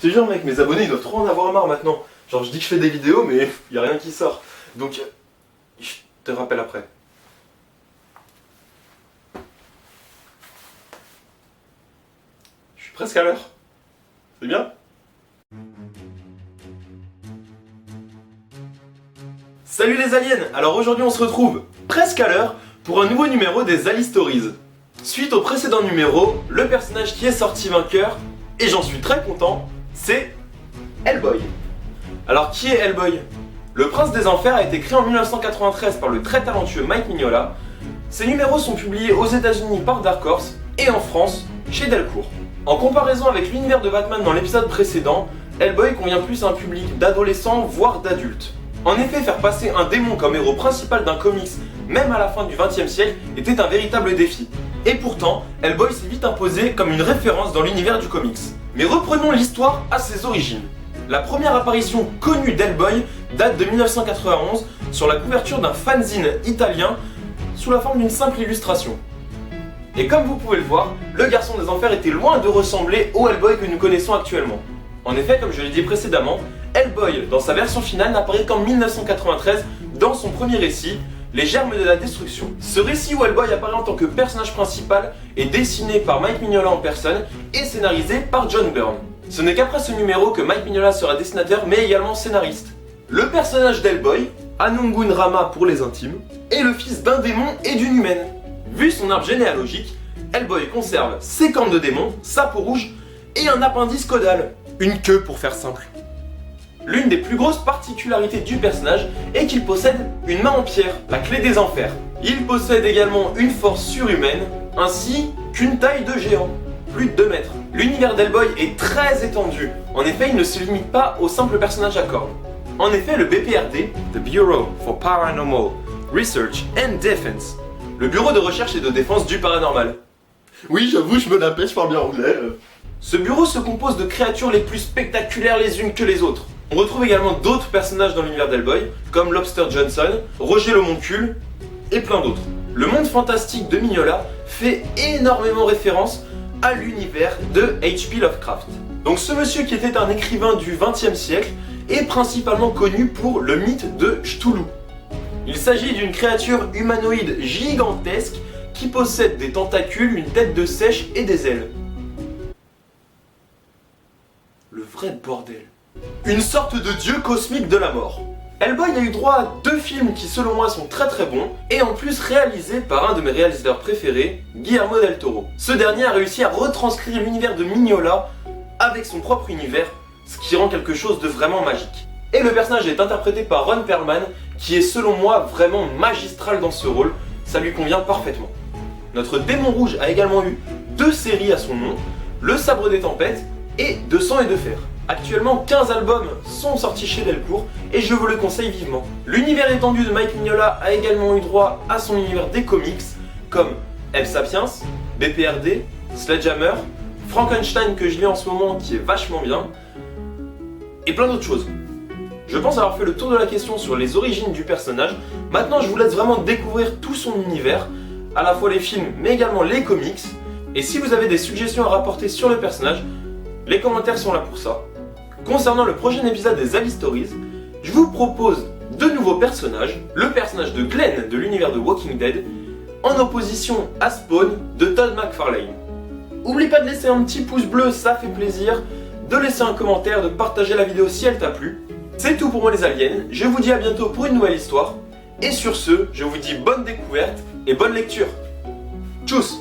te jure mec, mes abonnés ils doivent trop en avoir marre maintenant. Genre je dis que je fais des vidéos mais y a rien qui sort. Donc je te rappelle après. Je suis presque à l'heure. C'est bien? Salut les aliens! Alors aujourd'hui on se retrouve presque à l'heure pour un nouveau numéro des Ali Stories. Suite au précédent numéro, le personnage qui est sorti vainqueur, et j'en suis très content, c'est Hellboy. Alors qui est Hellboy? Le Prince des Enfers a été créé en 1993 par le très talentueux Mike Mignola. Ces numéros sont publiés aux États-Unis par Dark Horse et en France chez Delcourt. En comparaison avec l'univers de Batman dans l'épisode précédent, Hellboy convient plus à un public d'adolescents voire d'adultes. En effet, faire passer un démon comme héros principal d'un comics, même à la fin du XXe siècle, était un véritable défi. Et pourtant, Hellboy s'est vite imposé comme une référence dans l'univers du comics. Mais reprenons l'histoire à ses origines. La première apparition connue d'Hellboy date de 1991 sur la couverture d'un fanzine italien sous la forme d'une simple illustration. Et comme vous pouvez le voir, le Garçon des Enfers était loin de ressembler au Hellboy que nous connaissons actuellement. En effet, comme je l'ai dit précédemment, Hellboy, dans sa version finale, n'apparaît qu'en 1993 dans son premier récit, Les Germes de la Destruction. Ce récit où Hellboy apparaît en tant que personnage principal est dessiné par Mike Mignola en personne et scénarisé par John Byrne. Ce n'est qu'après ce numéro que Mike Mignola sera dessinateur mais également scénariste. Le personnage d'Hellboy, Anungun Rama pour les intimes, est le fils d'un démon et d'une humaine. Vu son arbre généalogique, Hellboy conserve ses cornes de démon, sa peau rouge et un appendice caudal. Une queue pour faire simple. L'une des plus grosses particularités du personnage est qu'il possède une main en pierre, la clé des enfers. Il possède également une force surhumaine, ainsi qu'une taille de géant, plus de 2 mètres. L'univers d'Hellboy est très étendu, en effet il ne se limite pas au simple personnage à cornes. En effet le BPRD, The Bureau for Paranormal Research and Defense, le bureau de recherche et de défense du paranormal. Oui, j'avoue, je me la pêche, je parle bien anglais. Ce bureau se compose de créatures les plus spectaculaires les unes que les autres. On retrouve également d'autres personnages dans l'univers d'Hellboy, comme Lobster Johnson, Roger l'Homoncule et plein d'autres. Le monde fantastique de Mignola fait énormément référence à l'univers de H.P. Lovecraft. Donc ce monsieur qui était un écrivain du XXe siècle est principalement connu pour le mythe de Cthulhu. Il s'agit d'une créature humanoïde gigantesque qui possède des tentacules, une tête de sèche et des ailes. Le vrai bordel. Une sorte de dieu cosmique de la mort. Hellboy a eu droit à 2 films qui selon moi sont très bons et en plus réalisés par un de mes réalisateurs préférés, Guillermo del Toro. Ce dernier a réussi à retranscrire l'univers de Mignola avec son propre univers, ce qui rend quelque chose de vraiment magique. Et le personnage est interprété par Ron Perlman qui est selon moi vraiment magistral dans ce rôle, ça lui convient parfaitement. Notre démon rouge a également eu 2 séries à son nom, Le Sabre des Tempêtes et De Sang et de Fer. Actuellement 15 albums sont sortis chez Delcourt et je vous le conseille vivement. L'univers étendu de Mike Mignola a également eu droit à son univers des comics comme El Sapiens, BPRD, Sledgehammer, Frankenstein que je lis en ce moment qui est vachement bien et plein d'autres choses. Je pense avoir fait le tour de la question sur les origines du personnage. Maintenant je vous laisse vraiment découvrir tout son univers, à la fois les films mais également les comics. Et si vous avez des suggestions à rapporter sur le personnage, les commentaires sont là pour ça. Concernant le prochain épisode des Ali Stories, je vous propose 2 nouveaux personnages, le personnage de Glenn de l'univers de Walking Dead, en opposition à Spawn de Todd McFarlane. N'oublie pas de laisser un petit pouce bleu, ça fait plaisir, de laisser un commentaire, de partager la vidéo si elle t'a plu. C'est tout pour moi les aliens, je vous dis à bientôt pour une nouvelle histoire, et sur ce, je vous dis bonne découverte et bonne lecture. Tchuss!